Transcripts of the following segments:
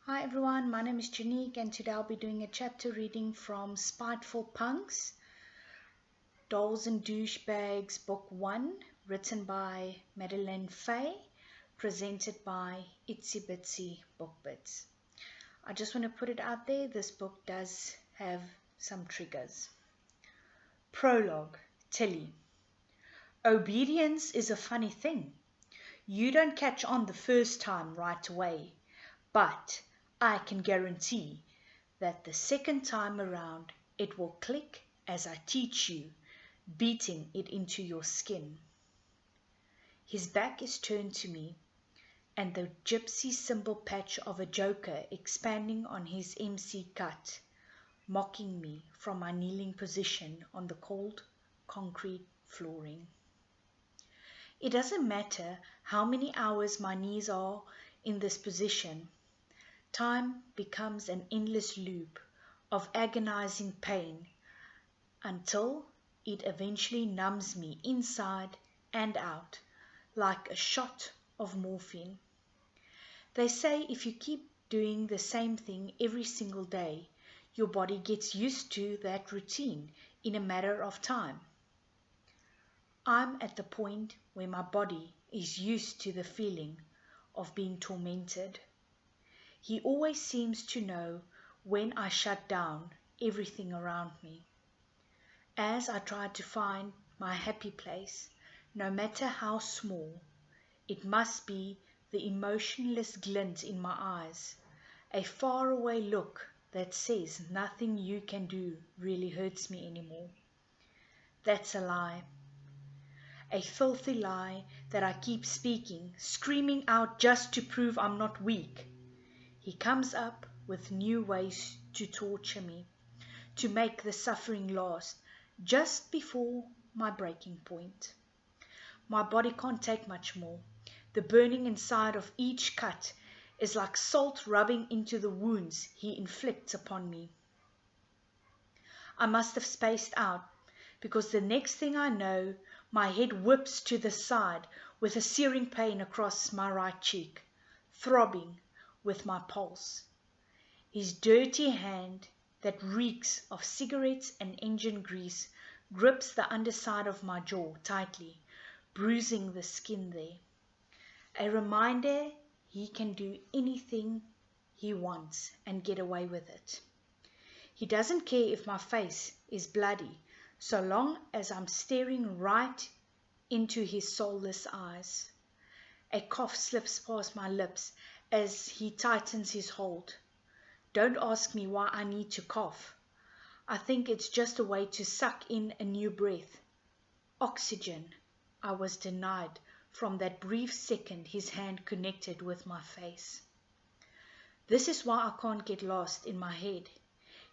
Hi everyone, my name is Janique and today I'll be doing a chapter reading from Spiteful Punks, Dolls and Douchebags, Book 1, written by Madeline, presented by Itsy Bitsy Book Bits. I just want to put it out there, this book does have some triggers. Prologue, Tilly. Obedience is a funny thing. You don't catch on the first time right away, but I can guarantee that the second time around it will click as I teach you, beating it into your skin. His back is turned to me, and the gypsy symbol patch of a joker expanding on his MC cut, mocking me from my kneeling position on the cold concrete flooring. It doesn't matter how many hours my knees are in this position. Time becomes an endless loop of agonizing pain until it eventually numbs me inside and out like a shot of morphine. They say if you keep doing the same thing every single day, your body gets used to that routine in a matter of time. I'm at the point where my body is used to the feeling of being tormented. He always seems to know when I shut down everything around me. As I try to find my happy place, no matter how small, it must be the emotionless glint in my eyes, a faraway look that says nothing you can do really hurts me anymore. That's a lie. A filthy lie that I keep speaking, screaming out just to prove I'm not weak. He comes up with new ways to torture me, to make the suffering last, just before my breaking point. My body can't take much more. The burning inside of each cut is like salt rubbing into the wounds he inflicts upon me. I must have spaced out, because the next thing I know, my head whips to the side with a searing pain across my right cheek, throbbing with my pulse. His dirty hand that reeks of cigarettes and engine grease grips the underside of my jaw tightly, bruising the skin there. A reminder he can do anything he wants and get away with it. He doesn't care if my face is bloody, so long as I'm staring right into his soulless eyes. A cough slips past my lips as he tightens his hold. Don't ask me why I need to cough. I think it's just a way to suck in a new breath. Oxygen I was denied from that brief second his hand connected with my face. This is why I can't get lost in my head.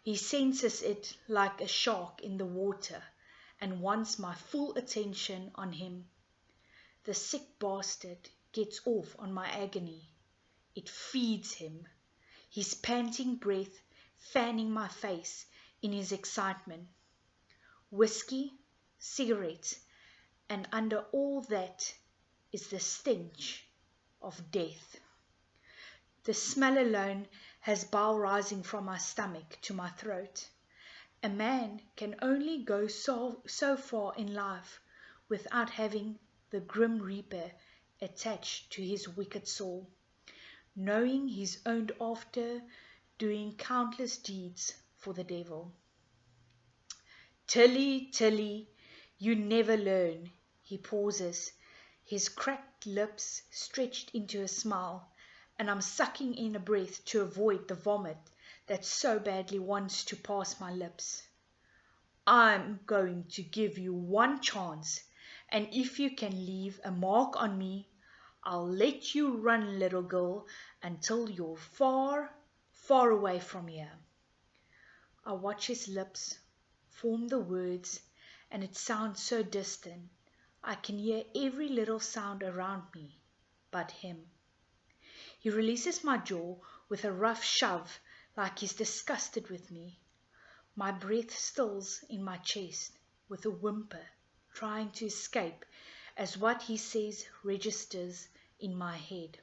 He senses it like a shark in the water and wants my full attention on him. The sick bastard gets off on my agony. It feeds him. His panting breath fanning my face in his excitement. Whiskey, cigarettes, and under all that is the stench of death. The smell alone has bile rising from my stomach to my throat. A man can only go so far in life without having the grim reaper attached to his wicked soul, knowing he's owned after doing countless deeds for the devil. Tilly, Tilly, you never learn. He pauses, his cracked lips stretched into a smile, and I'm sucking in a breath to avoid the vomit that so badly wants to pass my lips. I'm going to give you one chance, and if you can leave a mark on me, I'll let you run, little girl, until you're far, far away from here. I watch his lips form the words, and it sounds so distant. I can hear every little sound around me but him. He releases my jaw with a rough shove like he's disgusted with me. My breath stills in my chest with a whimper, trying to escape as what he says registers in my head.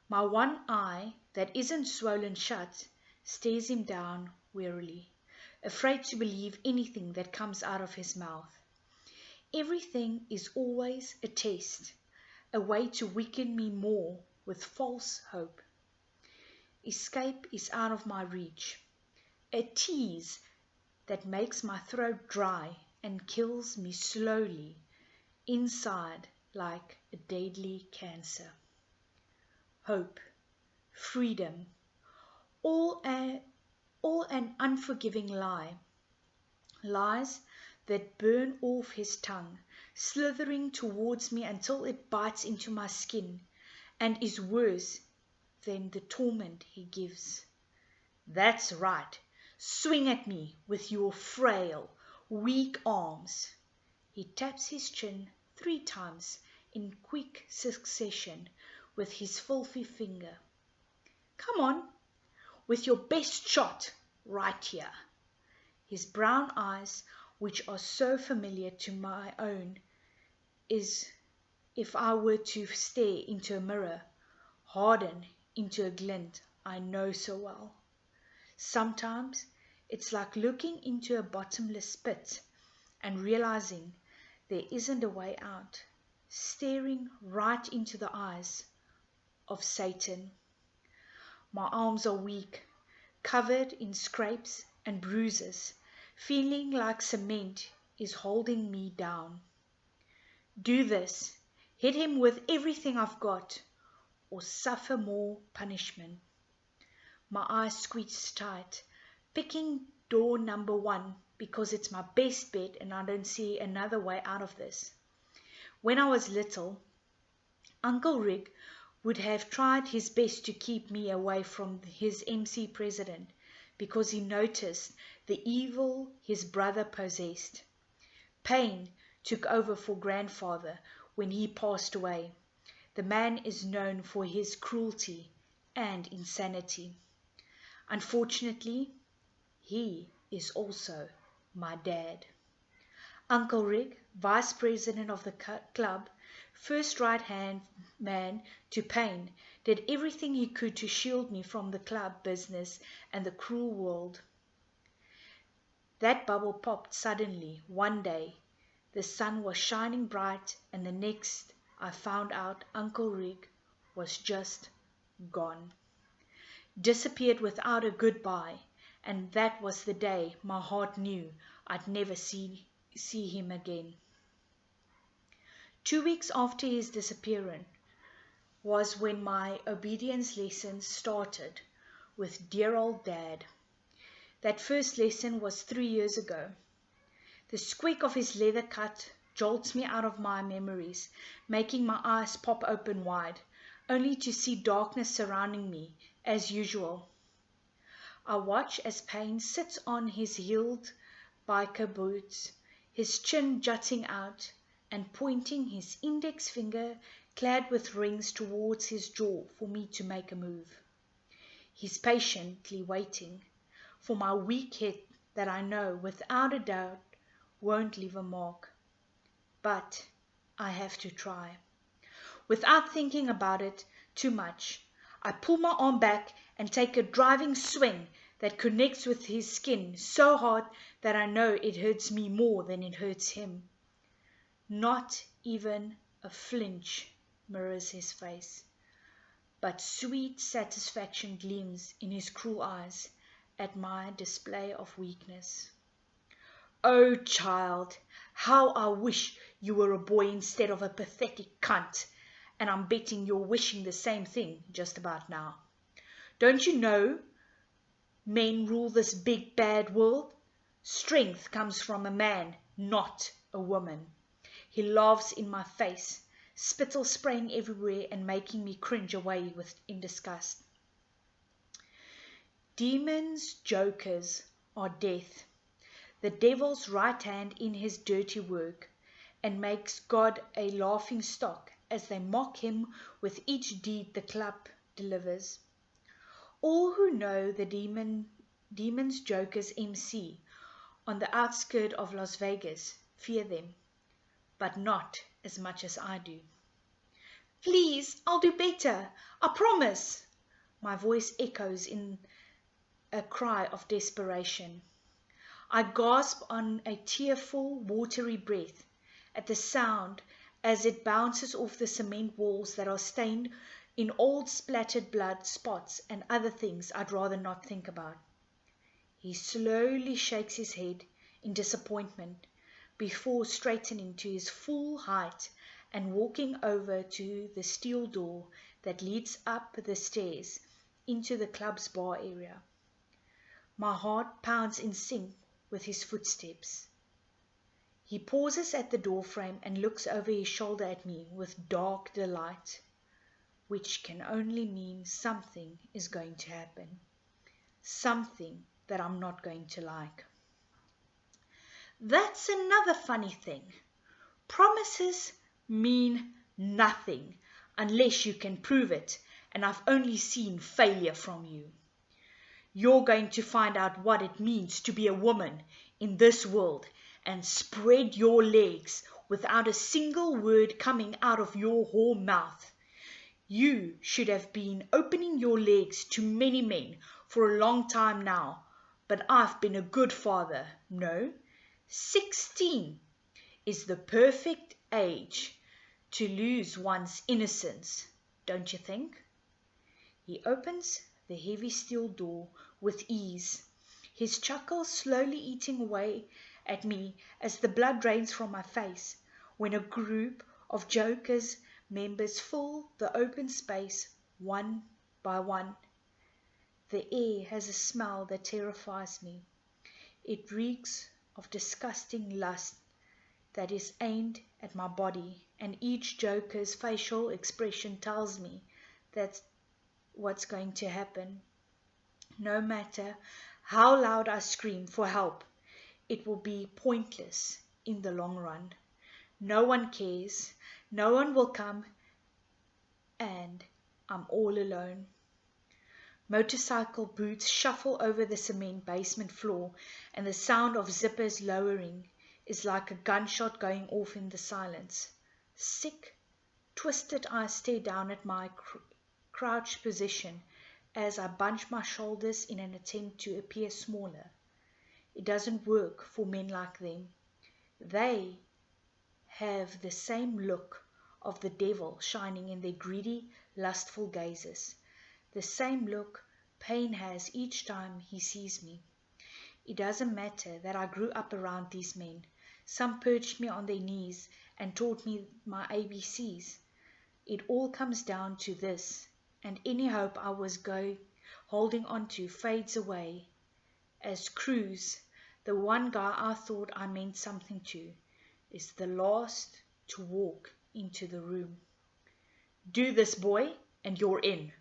My one eye, that isn't swollen shut, stares him down wearily, afraid to believe anything that comes out of his mouth. Everything is always a test, a way to weaken me more with false hope. Escape is out of my reach, a tease that makes my throat dry and kills me slowly, inside like a deadly cancer. Hope, freedom, all an unforgiving lie. Lies that burn off his tongue, slithering towards me until it bites into my skin, and is worse than the torment he gives. That's right. Swing at me with your frail, weak arms. He taps his chin 3 times in quick succession with his filthy finger. Come on, with your best shot right here. His brown eyes, which are so familiar to my own, is if I were to stare into a mirror, harden into a glint I know so well. Sometimes it's like looking into a bottomless pit and realizing there isn't a way out, staring right into the eyes of Satan. My arms are weak, covered in scrapes and bruises, feeling like cement is holding me down. Do this, hit him with everything I've got, or suffer more punishment. My eyes squeeze tight, picking door number 1 because it's my best bet and I don't see another way out of this. When I was little, Uncle Rick would have tried his best to keep me away from his MC president because he noticed the evil his brother possessed. Pain took over for grandfather when he passed away. The man is known for his cruelty and insanity. Unfortunately, he is also my dad. Uncle Rick, vice president of the club, first right-hand man to Payne, did everything he could to shield me from the club business and the cruel world. That bubble popped suddenly one day. The sun was shining bright, and the next I found out Uncle Rick was just gone. Disappeared without a goodbye, and that was the day my heart knew I'd never see him again. 2 weeks after his disappearance was when my obedience lessons started with dear old Dad. That first lesson was 3 years ago. The squeak of his leather cut jolts me out of my memories, making my eyes pop open wide, only to see darkness surrounding me, as usual. I watch as Payne sits on his heeled biker boots, his chin jutting out, and pointing his index finger, clad with rings, towards his jaw for me to make a move. He's patiently waiting for my weak hit that I know without a doubt won't leave a mark. But I have to try. Without thinking about it too much, I pull my arm back and take a driving swing that connects with his skin so hard that I know it hurts me more than it hurts him. Not even a flinch mirrors his face, but sweet satisfaction gleams in his cruel eyes at my display of weakness. Oh, child, how I wish you were a boy instead of a pathetic cunt, and I'm betting you're wishing the same thing just about now. Don't you know men rule this big bad world? Strength comes from a man, not a woman. He laughs in my face, spittle spraying everywhere and making me cringe away in disgust. Demons' jokers are death, the devil's right hand in his dirty work, and makes God a laughing stock as they mock him with each deed the club delivers. All who know the Demons Jokers MC on the outskirts of Las Vegas fear them, but not as much as I do. Please, I'll do better. I promise. My voice echoes in a cry of desperation. I gasp on a tearful, watery breath at the sound as it bounces off the cement walls that are stained in old splattered blood spots and other things I'd rather not think about. He slowly shakes his head in disappointment before straightening to his full height and walking over to the steel door that leads up the stairs into the club's bar area. My heart pounds in sync with his footsteps. He pauses at the doorframe and looks over his shoulder at me with dark delight, which can only mean something is going to happen, something that I'm not going to like. That's another funny thing. Promises mean nothing unless you can prove it, and I've only seen failure from you. You're going to find out what it means to be a woman in this world and spread your legs without a single word coming out of your whore mouth. You should have been opening your legs to many men for a long time now, but I've been a good father. No, 16 is the perfect age to lose one's innocence, don't you think? He opens the heavy steel door with ease, his chuckle slowly eating away at me as the blood drains from my face when a group of Joker's members fill the open space one by one. The air has a smell that terrifies me. It reeks of disgusting lust that is aimed at my body, and each Joker's facial expression tells me that's what's going to happen. No matter how loud I scream for help, it will be pointless in the long run. No one cares, no one will come, and I'm all alone. Motorcycle boots shuffle over the cement basement floor, and the sound of zippers lowering is like a gunshot going off in the silence. Sick, twisted eyes stare down at my crouched position as I bunch my shoulders in an attempt to appear smaller. It doesn't work for men like them. They have the same look of the devil shining in their greedy, lustful gazes. The same look Pain has each time he sees me. It doesn't matter that I grew up around these men. Some perched me on their knees and taught me my ABCs. It all comes down to this, and any hope I was holding on to fades away as Cruz, the one guy I thought I meant something to, is the last to walk into the room. Do this, boy, and you're in.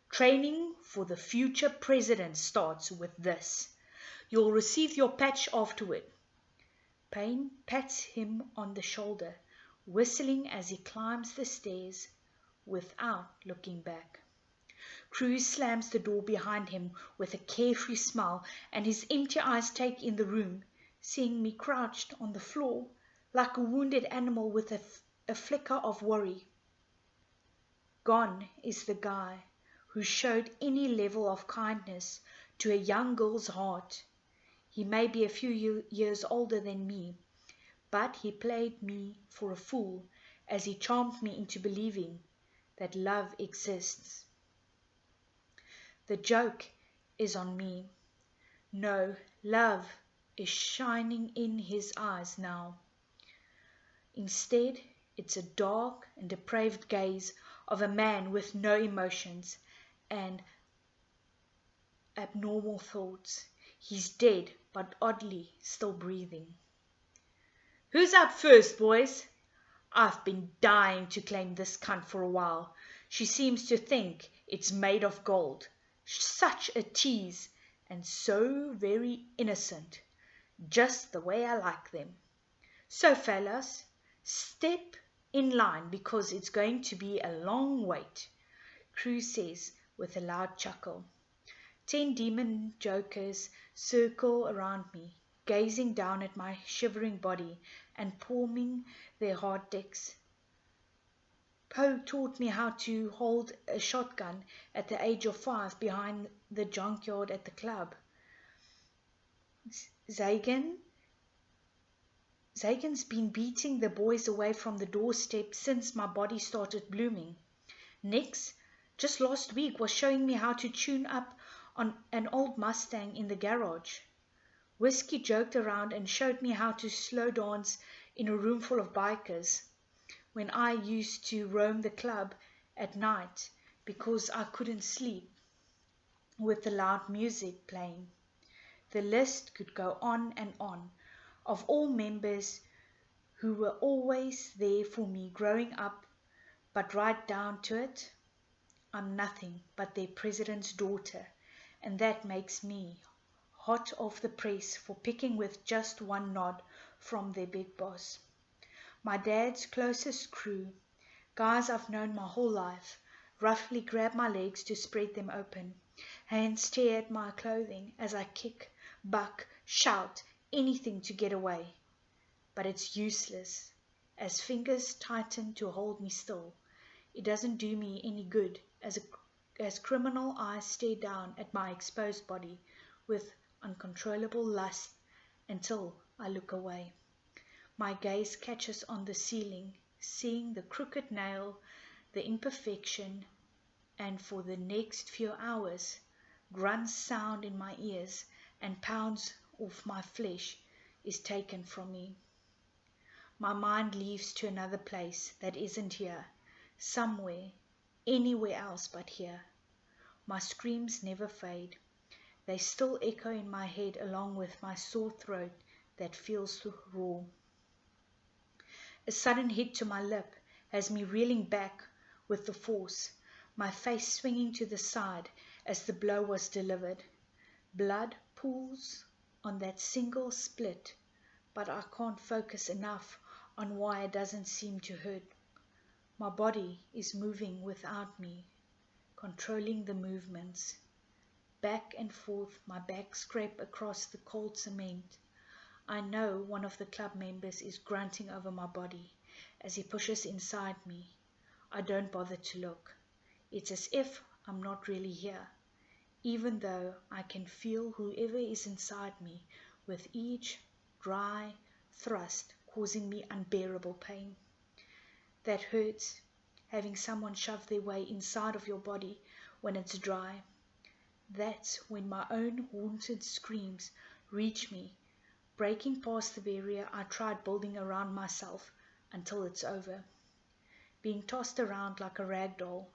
Training for the future president starts with this. You'll receive your patch afterward. Payne pats him on the shoulder, whistling as he climbs the stairs without looking back. Cruz slams the door behind him with a carefree smile, and his empty eyes take in the room, seeing me crouched on the floor like a wounded animal with a flicker of worry. Gone is the guy who showed any level of kindness to a young girl's heart. He may be a few years older than me, but he played me for a fool as he charmed me into believing that love exists. The joke is on me. No, love is shining in his eyes now. Instead, it's a dark and depraved gaze of a man with no emotions and abnormal thoughts. He's dead, but oddly still breathing. Who's up first, boys? I've been dying to claim this cunt for a while. She seems to think it's made of gold. Such a tease, and so very innocent. Just the way I like them. So, fellas, step in line because it's going to be a long wait, Cruz says with a loud chuckle. 10 demon jokers circle around me, gazing down at my shivering body and palming their hard dicks. Poe taught me how to hold a shotgun at the age of 5 behind the junkyard at the club. Zagan's been beating the boys away from the doorstep since my body started blooming. Nix, just last week, was showing me how to tune up on an old Mustang in the garage. Whiskey joked around and showed me how to slow dance in a room full of bikers when I used to roam the club at night because I couldn't sleep with the loud music playing. The list could go on and on of all members who were always there for me growing up, but right down to it, I'm nothing but their president's daughter, and that makes me hot off the press for picking with just one nod from their big boss. My dad's closest crew, guys I've known my whole life, roughly grab my legs to spread them open, and stare at my clothing as I kick, buck, shout, anything to get away. But it's useless. As fingers tighten to hold me still, it doesn't do me any good as criminal eyes stare down at my exposed body with uncontrollable lust until I look away. My gaze catches on the ceiling, seeing the crooked nail, the imperfection, and for the next few hours, grunts sound in my ears and pounds of my flesh is taken from me. My mind leaves to another place that isn't here, somewhere, anywhere else but here. My screams never fade. They still echo in my head along with my sore throat that feels raw. A sudden hit to my lip has me reeling back with the force, my face swinging to the side as the blow was delivered. Blood pools on that single split, but I can't focus enough on why it doesn't seem to hurt. My body is moving without me, controlling the movements. Back and forth, my back scrape across the cold cement. I know one of the club members is grunting over my body as he pushes inside me. I don't bother to look. It's as if I'm not really here, even though I can feel whoever is inside me with each dry thrust causing me unbearable pain. That hurts, having someone shove their way inside of your body when it's dry. That's when my own haunted screams reach me, breaking past the barrier I tried building around myself until it's over. Being tossed around like a rag doll,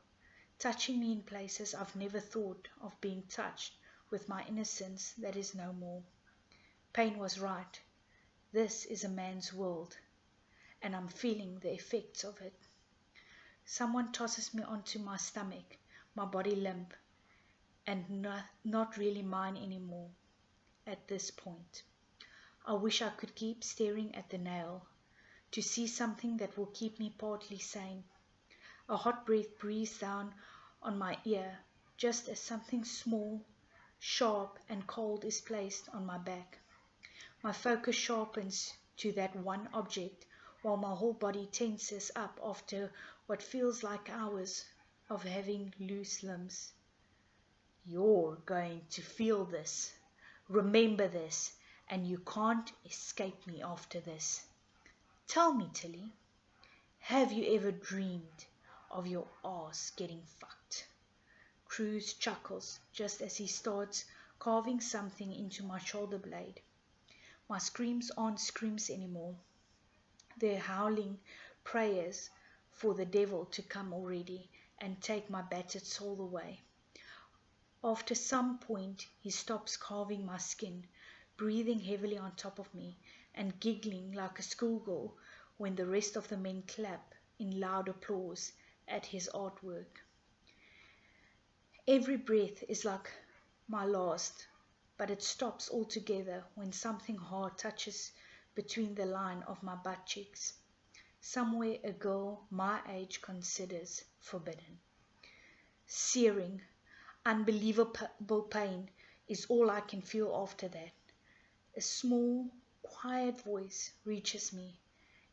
touching me in places I've never thought of being touched with my innocence that is no more. Pain was right. This is a man's world, and I'm feeling the effects of it. Someone tosses me onto my stomach, my body limp, and not really mine anymore at this point. I wish I could keep staring at the nail, to see something that will keep me partly sane. A hot breath breathes down on my ear, just as something small, sharp, and cold is placed on my back. My focus sharpens to that one object, while my whole body tenses up after what feels like hours of having loose limbs. You're going to feel this. Remember this, and you can't escape me after this. Tell me, Tilly, have you ever dreamed of your ass getting fucked? Cruz chuckles just as he starts carving something into my shoulder blade. My screams aren't screams anymore. They're howling prayers for the devil to come already and take my battered soul away. After some point, he stops carving my skin, breathing heavily on top of me, and giggling like a schoolgirl when the rest of the men clap in loud applause at his artwork. Every breath is like my last, but it stops altogether when something hard touches between the line of my butt cheeks, somewhere a girl my age considers forbidden. Searing, unbelievable pain is all I can feel after that. A small, quiet voice reaches me,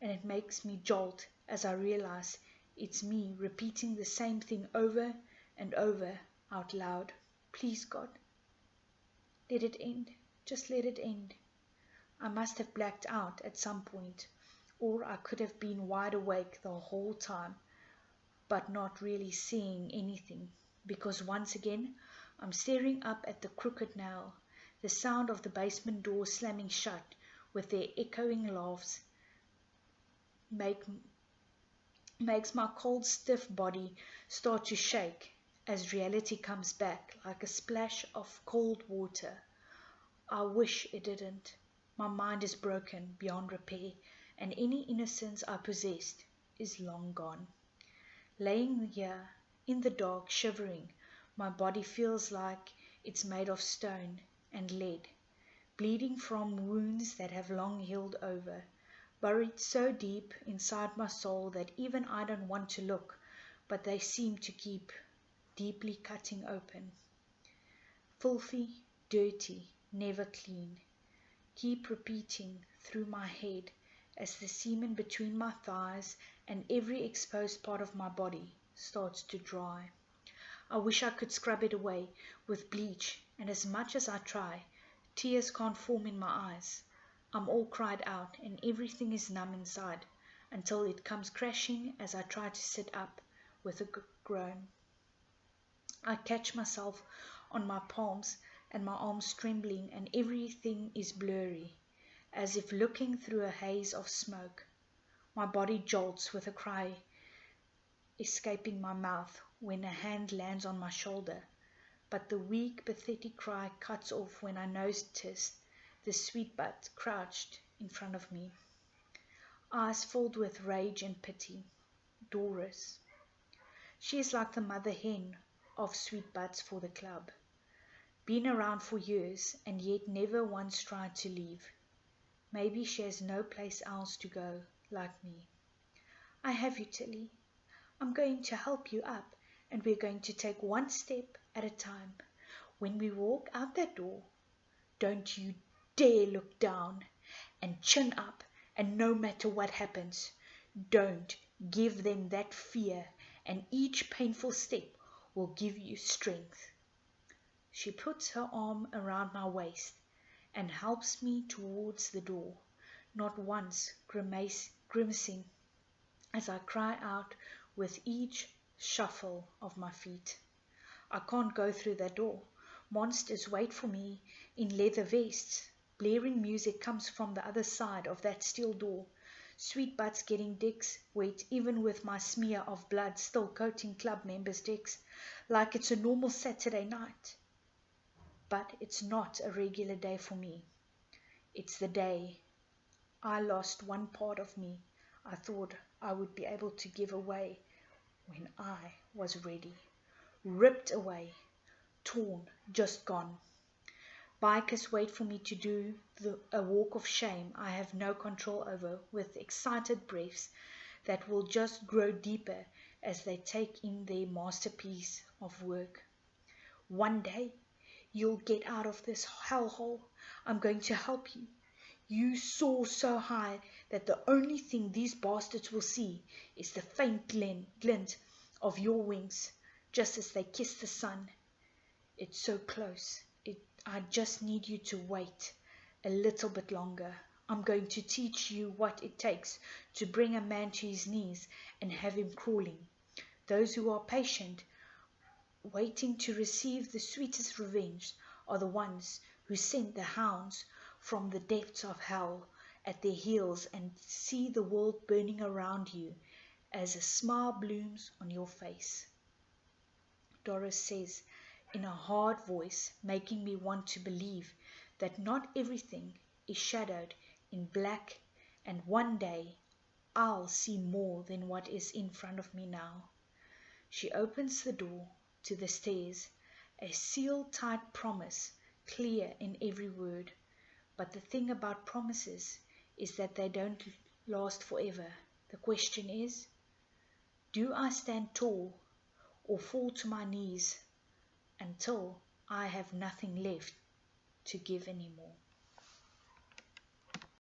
and it makes me jolt as I realize It's me repeating the same thing over and over out loud. Please, God, let it end. Just let it end. I must have blacked out at some point, or I could have been wide awake the whole time, but not really seeing anything, because once again I'm staring up at the crooked nail. The sound of the basement door slamming shut with their echoing laughs makes my cold, stiff body start to shake as reality comes back like a splash of cold water. I wish it didn't. My mind is broken beyond repair, and any innocence I possessed is long gone. Laying here in the dark, shivering, my body feels like it's made of stone and lead, bleeding from wounds that have long healed over, buried so deep inside my soul that even I don't want to look, but they seem to keep deeply cutting open. Filthy, dirty, never clean, keep repeating through my head as the semen between my thighs and every exposed part of my body starts to dry. I wish I could scrub it away with bleach, and as much as I try, tears can't form in my eyes. I'm all cried out and everything is numb inside until it comes crashing as I try to sit up with a groan. I catch myself on my palms and my arms trembling, and everything is blurry, as if looking through a haze of smoke. My body jolts with a cry escaping my mouth when a hand lands on my shoulder, but the weak, pathetic cry cuts off when I notice the sweet butt crouched in front of me, eyes filled with rage and pity. Doris. She is like the mother hen of sweet butts for the club. Been around for years and yet never once tried to leave. Maybe she has no place else to go like me. I have you, Tilly. I'm going to help you up, and we're going to take one step at a time. When we walk out that door, don't you dare look down, and chin up, and no matter what happens, don't give them that fear, and each painful step will give you strength. She puts her arm around my waist and helps me towards the door, not once grimacing as I cry out with each shuffle of my feet. I can't go through that door. Monsters wait for me in leather vests. Blaring music comes from the other side of that steel door. Sweet butts getting dicks wet even with my smear of blood still coating club members' dicks like it's a normal Saturday night. But it's not a regular day for me. It's the day I lost one part of me I thought I would be able to give away when I was ready. Ripped away, torn, just gone. Bikers wait for me to do a walk of shame I have no control over, with excited breaths that will just grow deeper as they take in their masterpiece of work. One day, you'll get out of this hellhole. I'm going to help you. You soar so high that the only thing these bastards will see is the faint glint of your wings, just as they kiss the sun. It's so close. I just need you to wait a little bit longer. I'm going to teach you what it takes to bring a man to his knees and have him crawling. Those who are patient, waiting to receive the sweetest revenge, are the ones who send the hounds from the depths of hell at their heels and see the world burning around you as a smile blooms on your face. Doris says in a hard voice, making me want to believe that not everything is shadowed in black, and one day I'll see more than what is in front of me now. She opens the door to the stairs, a seal-tight promise, clear in every word. But the thing about promises is that they don't last forever. The question is, do I stand tall or fall to my knees until I have nothing left to give anymore?